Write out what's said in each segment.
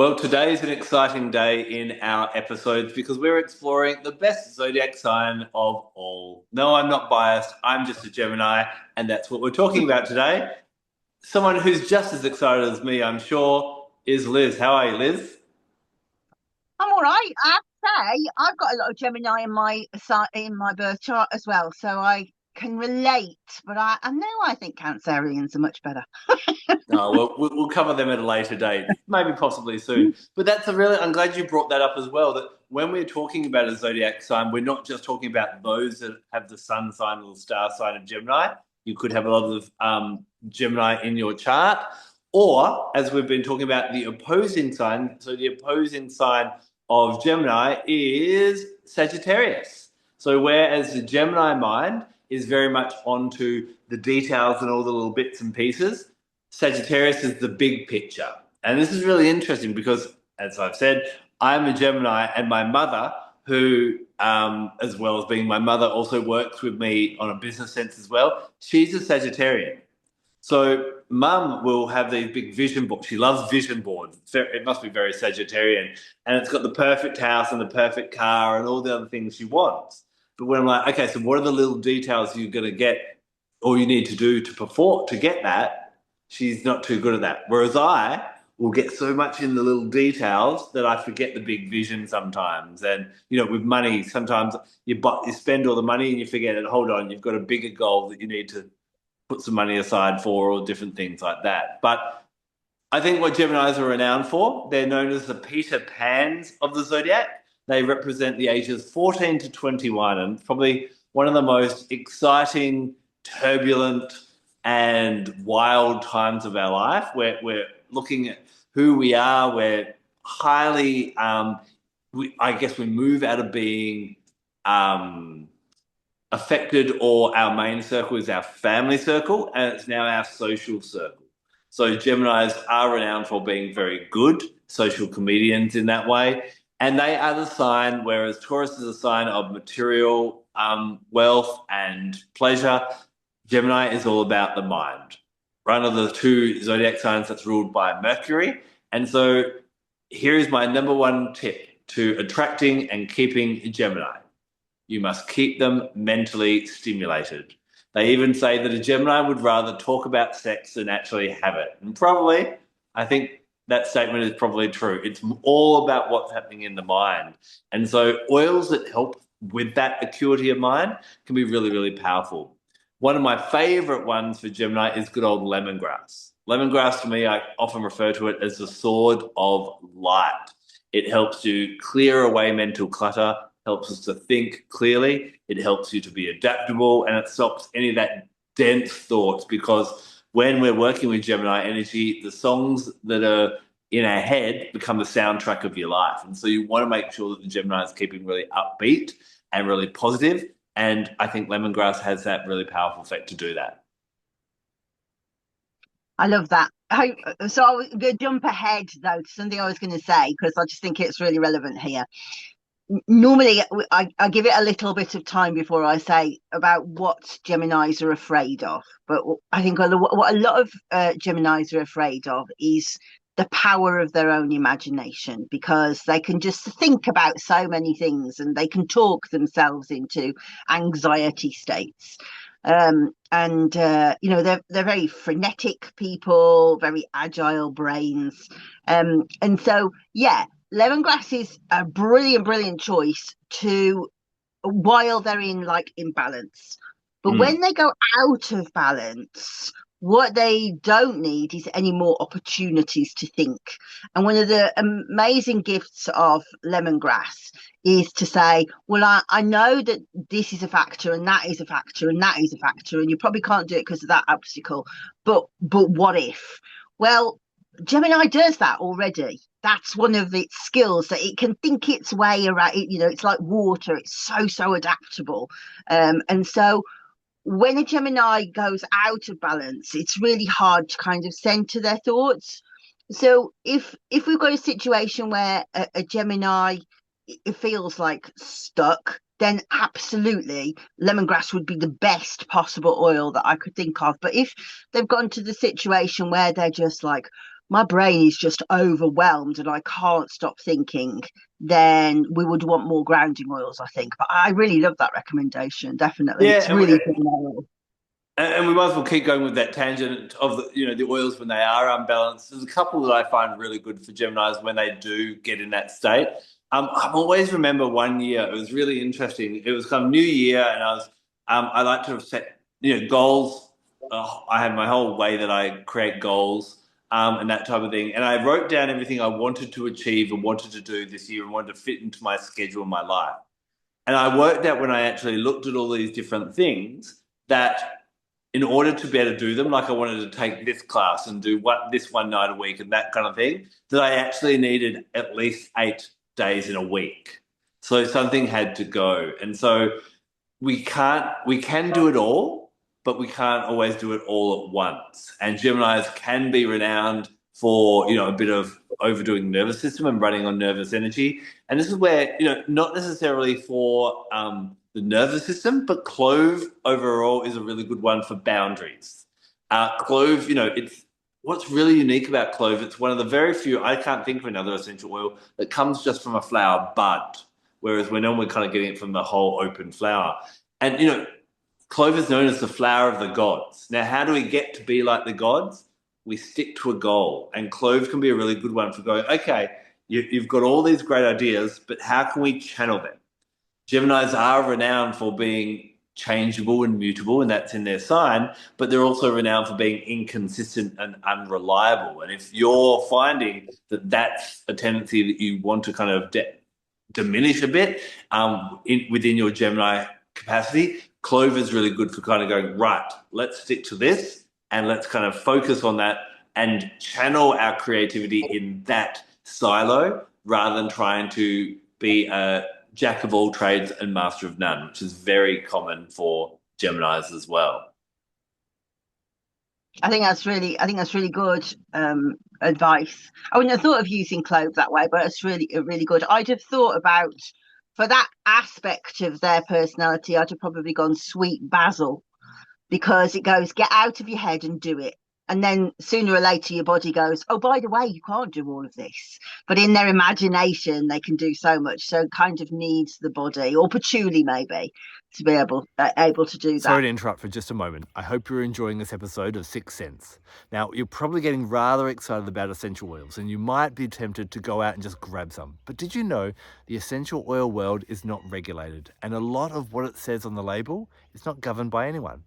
Well, today is an exciting day in our episodes because we're exploring the best zodiac sign of all. No, I'm not biased. I'm just a Gemini, and that's what we're talking about today. Someone who's just as excited as me, I'm sure, is Liz. How are you, Liz? I'm all right. I have to say, I've got a lot of Gemini in my birth chart as well, so I can relate. But I know I think Cancerians are much better. Oh, well, we'll cover them at a later date, maybe possibly soon. But I'm glad you brought that up as well. That when we're talking about a zodiac sign, we're not just talking about those that have the sun sign or the star sign of Gemini. You could have a lot of Gemini in your chart, or as we've been talking about, the opposing sign. So the opposing sign of Gemini is Sagittarius. So whereas the Gemini mind is very much onto the details and all the little bits and pieces, Sagittarius is the big picture. And this is really interesting because, as I've said, I'm a Gemini, and my mother, who, as well as being my mother, also works with me on a business sense as well, she's a Sagittarian. So, mum will have these big vision boards. She loves vision boards. It must be very Sagittarian. And it's got the perfect house and the perfect car and all the other things she wants. But when I'm like, okay, so what are the little details you're going to get or you need to do to perform to get that? She's not too good at that. Whereas I will get so much in the little details that I forget the big vision sometimes. And with money, sometimes you spend all the money and you forget it. Hold on, you've got a bigger goal that you need to put some money aside for, or different things like that. But I think what Geminis are renowned for, they're known as the Peter Pans of the zodiac. They represent the ages 14 to 21, and probably one of the most exciting, turbulent, and wild times of our life. We're looking at who we are. We're highly, I guess, we move out of being um, affected, or our main circle is our family circle, and it's now our social circle. So Geminis are renowned for being very good social comedians in that way. And they are the sign, whereas Taurus is a sign of material wealth and pleasure, Gemini is all about the mind. One of the two zodiac signs that's ruled by Mercury. And so here is my number one tip to attracting and keeping Gemini: you must keep them mentally stimulated. They even say that a Gemini would rather talk about sex than actually have it. And probably, I think that statement is probably true. It's all about what's happening in the mind. And so, oils that help with that acuity of mind can be really, really powerful. One of my favorite ones for Gemini is good old lemongrass. Lemongrass, to me, I often refer to it as the sword of light. It helps you clear away mental clutter, helps us to think clearly. It helps you to be adaptable, and it stops any of that dense thoughts, because when we're working with Gemini energy, the songs that are in our head become the soundtrack of your life. And so you want to make sure that the Gemini is keeping really upbeat and really positive. And I think lemongrass has that really powerful effect to do that. I love that. So I was going to jump ahead though to something I was going to say because I just think it's really relevant here. Normally, I give it a little bit of time before I say about what Geminis are afraid of. But I think what a lot of Geminis are afraid of is the power of their own imagination, because they can just think about so many things and they can talk themselves into anxiety states. And they're very frenetic people, very agile brains. And so yeah, lemongrass is a brilliant, brilliant choice to while they're in like imbalance. But Mm. when they go out of balance, what they don't need is any more opportunities to think. And one of the amazing gifts of lemongrass is to say, well, I know that this is a factor and that is a factor and that is a factor, and you probably can't do it because of that obstacle. But what if? Well, Gemini does that already. That's one of its skills, that it can think its way around. It's like water. It's so adaptable. And so when a Gemini goes out of balance, it's really hard to kind of center their thoughts. So if we've got a situation where a Gemini, it feels like stuck, then absolutely lemongrass would be the best possible oil that I could think of. But if they've gone to the situation where they're just like my brain is just overwhelmed and I can't stop thinking, then we would want more grounding oils, I think. But I really love that recommendation. Definitely. It's Yeah, really phenomenal. and we might as well keep going with that tangent of the oils when they are unbalanced. There's a couple that I find really good for Geminis when they do get in that state. I always remember one year it was really interesting. It was kind of New Year, and I like to have set goals. I have my whole way that I create goals and that type of thing. And I wrote down everything I wanted to achieve and wanted to do this year and wanted to fit into my schedule and my life. And I worked out when I actually looked at all these different things that in order to be able to do them, like I wanted to take this class and do this one night a week and that kind of thing, that I actually needed at least 8 days in a week. So something had to go. And so we can do it all, but we can't always do it all at once. And Geminis can be renowned for, a bit of overdoing the nervous system and running on nervous energy. And this is where, not necessarily for the nervous system, but Clove overall is a really good one for boundaries. Clove, it's what's really unique about Clove. It's one of the very few, I can't think of another essential oil that comes just from a flower bud, whereas we're normally kind of getting it from the whole open flower. And, Clove is known as the flower of the gods. Now, how do we get to be like the gods? We stick to a goal. And Clove can be a really good one for going, okay, you've got all these great ideas, but how can we channel them? Geminis are renowned for being changeable and mutable, and that's in their sign, but they're also renowned for being inconsistent and unreliable. And if you're finding that that's a tendency that you want to kind of diminish a bit within your Gemini capacity, Clove is really good for kind of going, right, let's stick to this and let's kind of focus on that and channel our creativity in that silo rather than trying to be a jack of all trades and master of none, which is very common for Geminis as well. I think that's really good advice. I wouldn't have thought of using clove that way, but it's really good. I'd have thought about for that aspect of their personality, I'd have probably gone sweet basil because it goes, get out of your head and do it. And then sooner or later, your body goes, oh, by the way, you can't do all of this. But in their imagination, they can do so much. So it kind of needs the body, or patchouli maybe, to be able to do that. Sorry to interrupt for just a moment. I hope you're enjoying this episode of Sixth Sense. Now, you're probably getting rather excited about essential oils, and you might be tempted to go out and just grab some. But did you know the essential oil world is not regulated, and a lot of what it says on the label is not governed by anyone?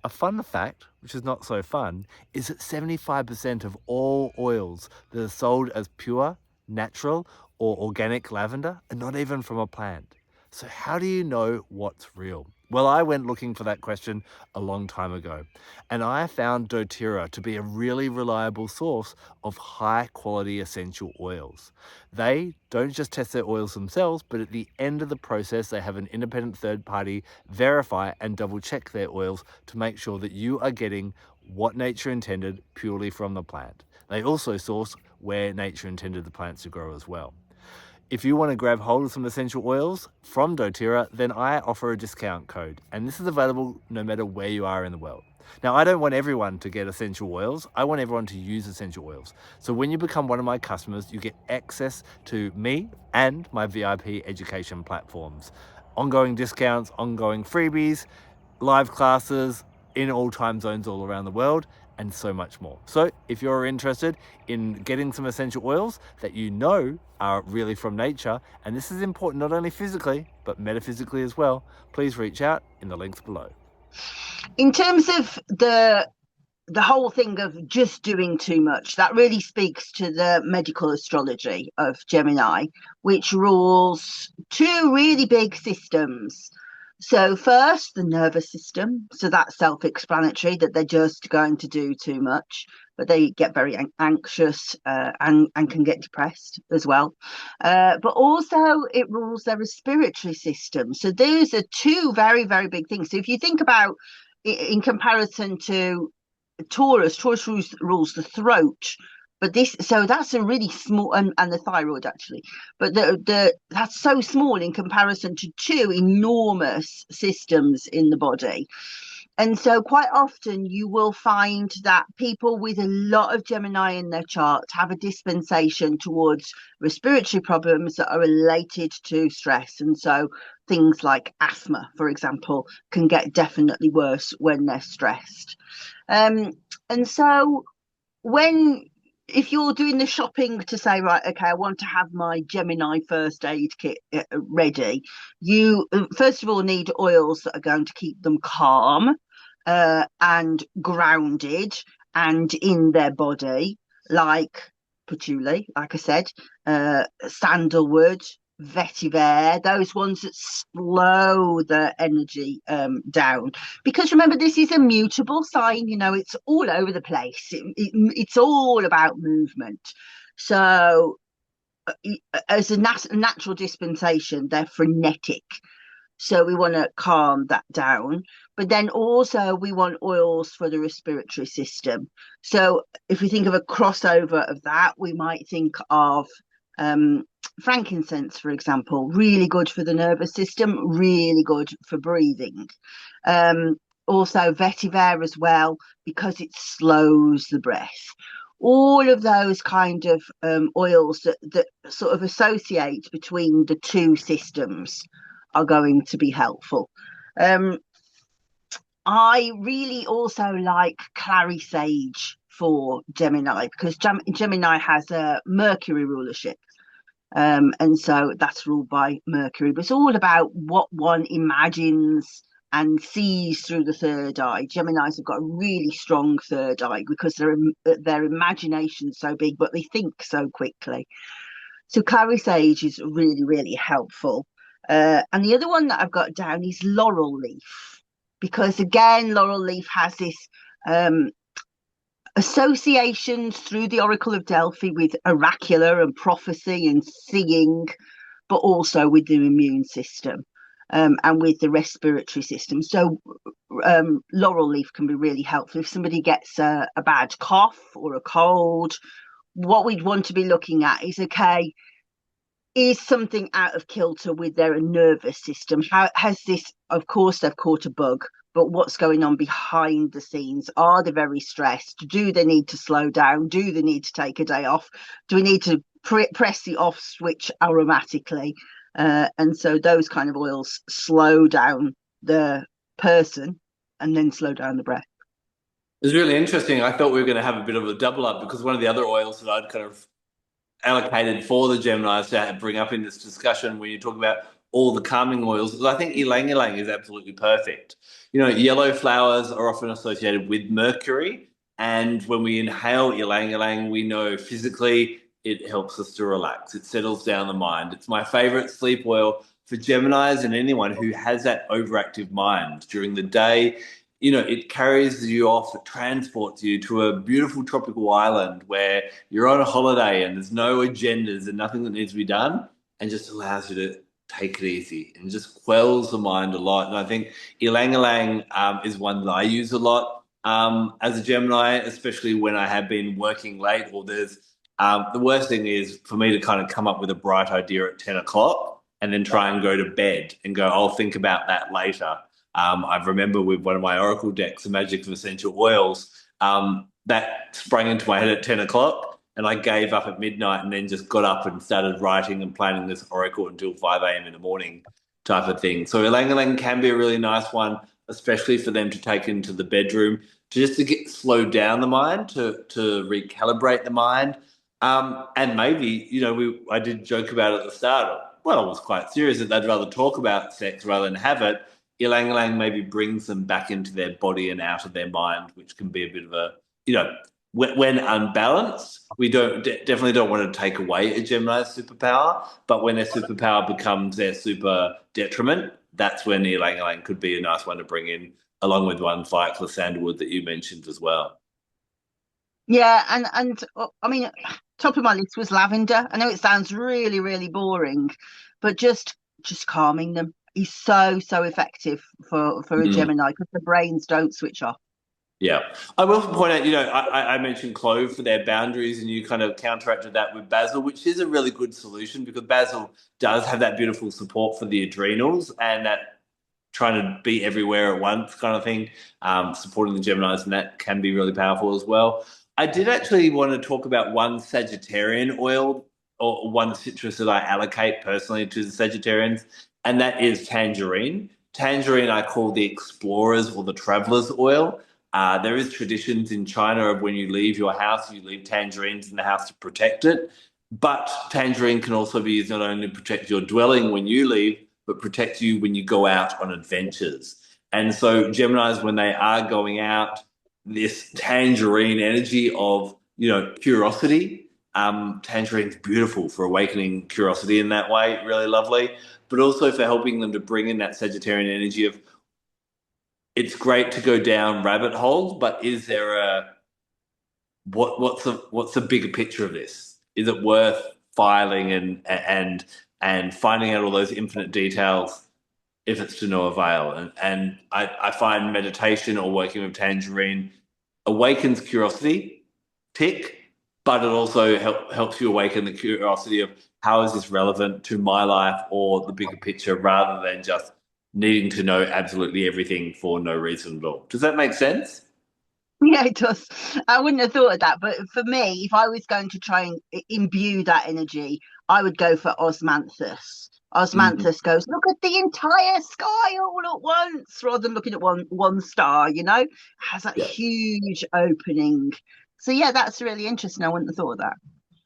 A fun fact, which is not so fun, is that 75% of all oils that are sold as pure, natural, or organic lavender are not even from a plant. So how do you know what's real? Well, I went looking for that question a long time ago, and I found doTERRA to be a really reliable source of high-quality essential oils. They don't just test their oils themselves, but at the end of the process, they have an independent third party verify and double-check their oils to make sure that you are getting what nature intended purely from the plant. They also source where nature intended the plants to grow as well. If you want to grab hold of some essential oils from doTERRA, then I offer a discount code, and this is available no matter where you are in the world. Now, I don't want everyone to get essential oils. I want everyone to use essential oils. So when you become one of my customers, you get access to me and my VIP education platforms, ongoing discounts, ongoing freebies, live classes in all time zones all around the world, and so much more. So if you're interested in getting some essential oils that you know are really from nature, and this is important not only physically, but metaphysically as well, please reach out in the links below. In terms of the whole thing of just doing too much, that really speaks to the medical astrology of Gemini, which rules two really big systems. So first, the nervous system. So that's self-explanatory that they're just going to do too much, but they get very anxious and can get depressed as well. But also it rules their respiratory system. So those are two very, very big things. So if you think about in comparison to Taurus rules the throat. But that's a really small, and the thyroid actually, but that's so small in comparison to two enormous systems in the body. And so quite often you will find that people with a lot of Gemini in their chart have a dispensation towards respiratory problems that are related to stress. And so things like asthma, for example, can get definitely worse when they're stressed. And so if you're doing the shopping to say, right, okay, I want to have my Gemini first aid kit ready, you first of all need oils that are going to keep them calm and grounded and in their body, like patchouli, like I said, sandalwood, vetiver, those ones that slow the energy down. Because remember, this is a mutable sign, it's all over the place. It's all about movement. So as a natural dispensation, they're frenetic. So we want to calm that down. But then also we want oils for the respiratory system. So if we think of a crossover of that, we might think of frankincense, for example, really good for the nervous system, really good for breathing. Also vetiver as well, because it slows the breath. All of those kind of oils that sort of associate between the two systems are going to be helpful. I really also like clary sage for Gemini, because Gemini has a Mercury rulership. And so that's ruled by Mercury. But it's all about what one imagines and sees through the third eye. Geminis have got a really strong third eye because their imagination's so big, but they think so quickly. So clary sage is really, really helpful. And the other one that I've got down is laurel leaf, because again, laurel leaf has this associations through the Oracle of Delphi with oracular and prophecy and seeing, but also with the immune system and with the respiratory system. So laurel leaf can be really helpful if somebody gets a bad cough or a cold. What we'd want to be looking at is, okay, is something out of kilter with their nervous system? How has this, of course, they've caught a bug, but what's going on behind the scenes? Are they very stressed? Do they need to slow down? Do they need to take a day off? Do we need to press the off switch aromatically? And so those kind of oils slow down the person and then slow down the breath. It's really interesting. I thought we were going to have a bit of a double up, because one of the other oils that I'd kind of allocated for the Geminis to bring up in this discussion when you talk about all the calming oils, because I think ylang ylang is absolutely perfect. Yellow flowers are often associated with Mercury, and when we inhale ylang ylang, we know physically it helps us to relax. It settles down the mind. It's my favorite sleep oil for Geminis and anyone who has that overactive mind during the day. It carries you off, it transports you to a beautiful tropical island where you're on a holiday and there's no agendas and nothing that needs to be done, and just allows you to take it easy and just quells the mind a lot. And I think ylang ylang is one that I use a lot as a Gemini, especially when I have been working late, or there's the worst thing is for me to kind of come up with a bright idea at 10 o'clock and then try and go to bed and go, I'll think about that later. I remember with one of my Oracle decks, The Magic of Essential Oils, that sprang into my head at 10 o'clock, and I gave up at midnight and then just got up and started writing and planning this Oracle until 5 a.m. in the morning type of thing. So ylang ylang can be a really nice one, especially for them to take into the bedroom, just to get slowed down the mind, to recalibrate the mind. And maybe, I did joke about it at the start. Well, I was quite serious that they'd rather talk about sex rather than have it. Ylang ylang maybe brings them back into their body and out of their mind, which can be a bit of a, when unbalanced, we definitely don't want to take away a Gemini's superpower, but when their superpower becomes their super detriment, that's when ylang ylang could be a nice one to bring in, along with ones like the sandalwood that you mentioned as well. Yeah, and I mean, top of my list was lavender. I know it sounds really, really boring, but just calming them is so effective for a Gemini, because the brains don't switch off. Yeah. I will point out, I mentioned Clove for their boundaries, and you kind of counteracted that with Basil, which is a really good solution, because Basil does have that beautiful support for the adrenals and that trying to be everywhere at once kind of thing, supporting the Geminis, and that can be really powerful as well. I did actually want to talk about one Sagittarian oil or one citrus that I allocate personally to the Sagittarians, and that is tangerine. Tangerine I call the explorers or the traveler's oil. There is traditions in China of when you leave your house, you leave tangerines in the house to protect it. But tangerine can also be used not only to protect your dwelling when you leave, but protect you when you go out on adventures. And so Geminis, when they are going out, this tangerine energy of, curiosity. Tangerine's beautiful for awakening curiosity in that way, really lovely, but also for helping them to bring in that Sagittarian energy of it's great to go down rabbit holes, but is there what's the bigger picture of this? Is it worth filing and finding out all those infinite details if it's to no avail? And I find meditation or working with tangerine awakens curiosity, tick, but it also helps you awaken the curiosity of how is this relevant to my life or the bigger picture rather than just needing to know absolutely everything for no reason at all. Does that make sense? Yeah, it does. I wouldn't have thought of that, but for me, if I was going to try and imbue that energy, I would go for osmanthus. Mm. Osmanthus goes, look at the entire sky all at once, rather than looking at one star. It has that Yeah. huge opening. So yeah, that's really interesting. I wouldn't have thought of that.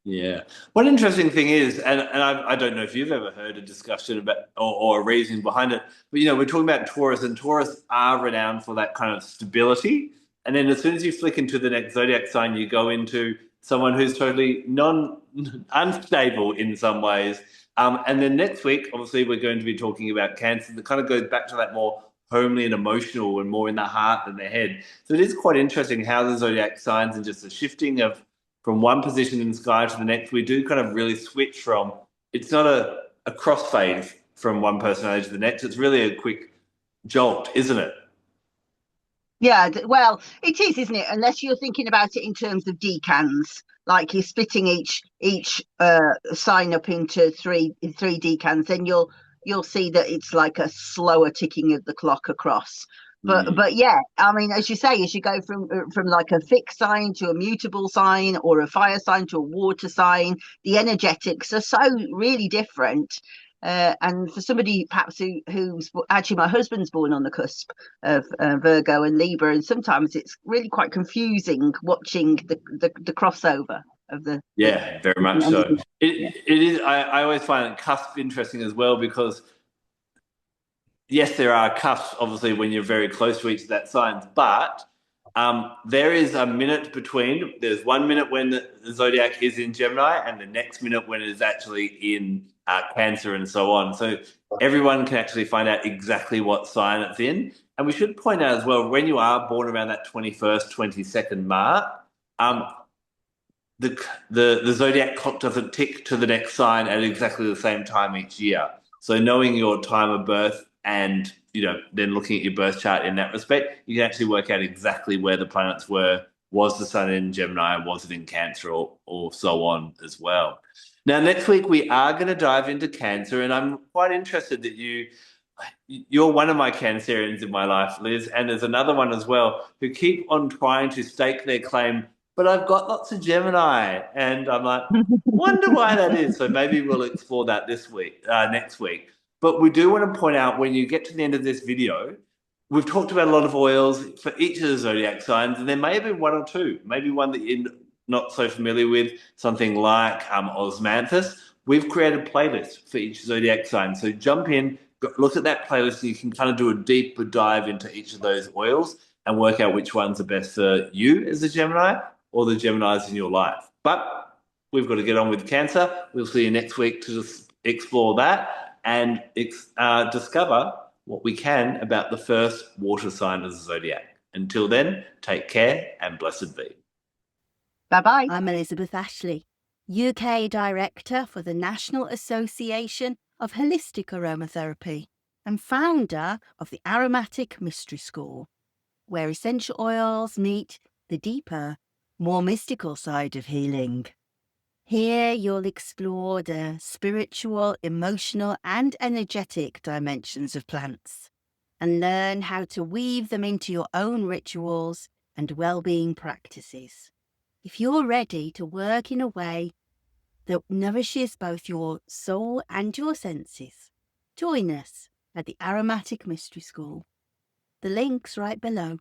Yeah. One interesting thing is, and I don't know if you've ever heard a discussion about or a reason behind it, but we're talking about Taurus, and Taurus are renowned for that kind of stability. And then as soon as you flick into the next zodiac sign, you go into someone who's totally unstable in some ways. And then next week, obviously, we're going to be talking about Cancer. That kind of goes back to that more homely and emotional and more in the heart than the head. So it is quite interesting how the zodiac signs and just the shifting of from one position in the sky to the next, we do kind of really switch from, it's not a crossfade from one personality to the next. It's really a quick jolt, isn't it? Yeah, well, it is, isn't it? Unless you're thinking about it in terms of decans, like you're splitting each sign up into three decans, then you'll see that it's like a slower ticking of the clock across. But yeah, I mean, as you say, as you go from like a fixed sign to a mutable sign or a fire sign to a water sign, the energetics are so really different. And for somebody perhaps who's actually, my husband's born on the cusp of Virgo and Libra, and sometimes it's really quite confusing watching the crossover of the Yeah, very much so. It is. I always find cusp interesting as well because yes, there are cusps, obviously, when you're very close to each of that signs, but there is a minute between. There's 1 minute when the zodiac is in Gemini, and the next minute when it is actually in Cancer, and so on. So everyone can actually find out exactly what sign it's in. And we should point out as well, when you are born around that 21st, 22nd mark, um, the zodiac clock doesn't tick to the next sign at exactly the same time each year. So knowing your time of birth and then looking at your birth chart in that respect, you can actually work out exactly where the planets were. Was the sun in Gemini? Was it in Cancer, or so on as well? Now, next week we are going to dive into Cancer, and I'm quite interested that you're one of my Cancerians in my life, Liz, and there's another one as well who keep on trying to stake their claim, but I've got lots of Gemini, and I'm like, wonder why that is. So maybe we'll explore that next week. But we do want to point out when you get to the end of this video, we've talked about a lot of oils for each of the zodiac signs, and there may be one or two, maybe one that you're not so familiar with, something like osmanthus. We've created playlists for each zodiac sign. So jump in, look at that playlist, and you can kind of do a deeper dive into each of those oils and work out which ones are best for you as a Gemini or the Geminis in your life. But we've got to get on with Cancer. We'll see you next week to just explore that and discover what we can about the first water sign of the zodiac. Until then, take care and blessed be. Bye-bye. I'm Elizabeth Ashley, UK Director for the National Association of Holistic Aromatherapy and founder of the Aromatic Mystery School, where essential oils meet the deeper, more mystical side of healing. Here you'll explore the spiritual, emotional and energetic dimensions of plants. and learn how to weave them into your own rituals and well-being practices. If you're ready to work in a way that nourishes both your soul and your senses, join us at the Aromatic Mystery School. The link's right below.